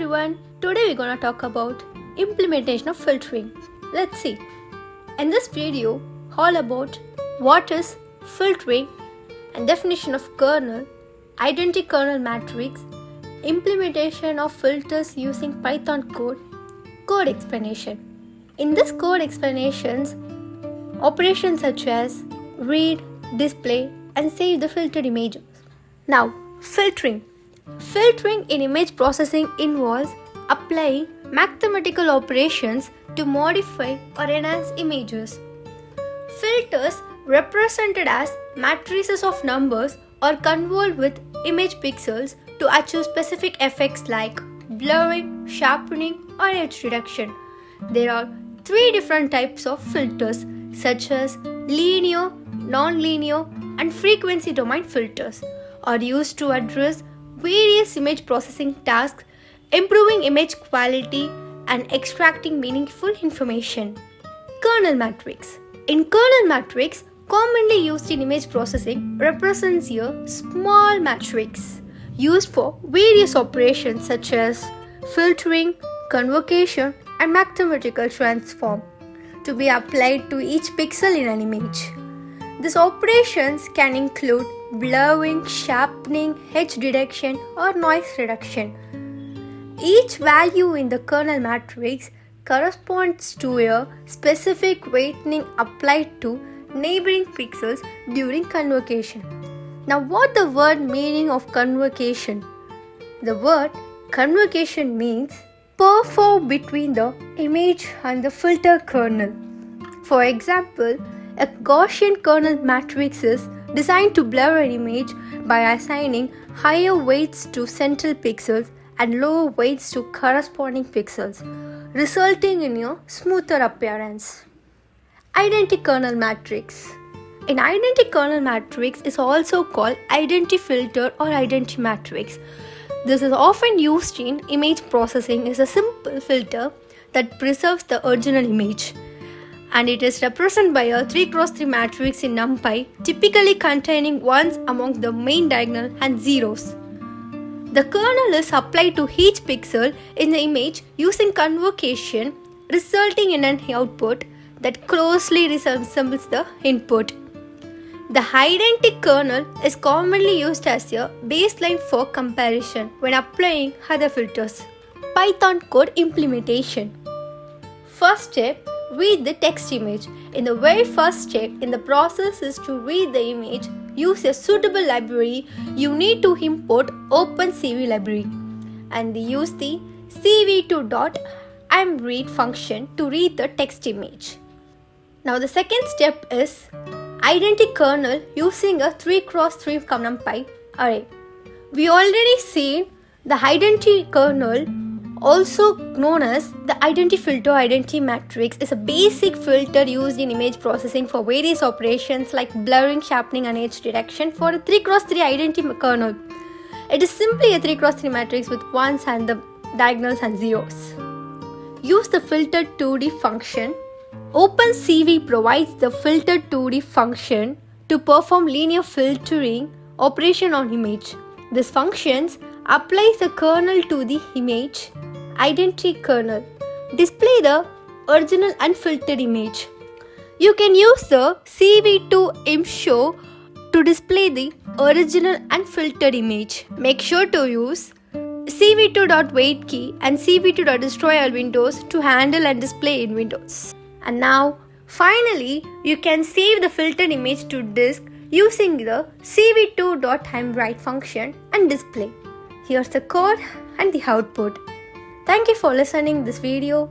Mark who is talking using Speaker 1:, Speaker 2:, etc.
Speaker 1: everyone, today we're gonna talk about implementation of filtering. Let's see. In this video, all about what is filtering and definition of kernel, identity kernel matrix, implementation of filters using Python code explanation. In this code explanations, operations such as read, display and save the filtered images. Now, filtering. Filtering in image processing involves applying mathematical operations to modify or enhance images. Filters represented as matrices of numbers are convolved with image pixels to achieve specific effects like blurring, sharpening or edge reduction. There are three different types of filters such as linear, non-linear and frequency domain filters are used to address various image processing tasks, improving image quality and extracting meaningful information. Kernel matrix. In kernel matrix, commonly used in image processing, represents a small matrix used for various operations such as filtering, convocation and mathematical transform to be applied to each pixel in an image. These operations can include blurring, sharpening, edge detection or noise reduction. Each value in the kernel matrix corresponds to a specific weighting applied to neighboring pixels during convocation. Now, what the word meaning of convocation? The word convocation means perform between the image and the filter kernel. For example, a Gaussian kernel matrix is designed to blur an image by assigning higher weights to central pixels and lower weights to corresponding pixels, resulting in a smoother appearance. Identity kernel matrix. An identity kernel matrix is also called identity filter or identity matrix. This is often used in image processing as a simple filter that preserves the original image, and it is represented by a 3x3 matrix in NumPy, typically containing ones among the main diagonal and zeros. The kernel is applied to each pixel in the image using convocation, resulting in an output that closely resembles the input. The identity kernel is commonly used as a baseline for comparison when applying other filters. Python code implementation. First step, read the text image. In the very first step in the process is to read the image. Use a suitable library. You need to import OpenCV library and use the cv2.imread function to read the text image. Now the second step is identity kernel using a 3x3 NumPy array. We already seen the identity kernel, also known as the identity filter identity matrix, is a basic filter used in image processing for various operations like blurring, sharpening and edge detection for a 3x3 identity kernel. It is simply a 3x3 matrix with ones and the diagonals and zeros. Use the filtered 2D function. OpenCV provides the filtered 2D function to perform linear filtering operation on image. This function applies the kernel to the image, identity kernel, display the original unfiltered image. You can use the cv2imshow to display the original unfiltered image. Make sure to use cv2.waitkey and cv2.destroy all windows to handle and display in Windows. And now, finally, you can save the filtered image to disk using the cv2.timewrite function and display. Here's the code and the output. Thank you for listening this video.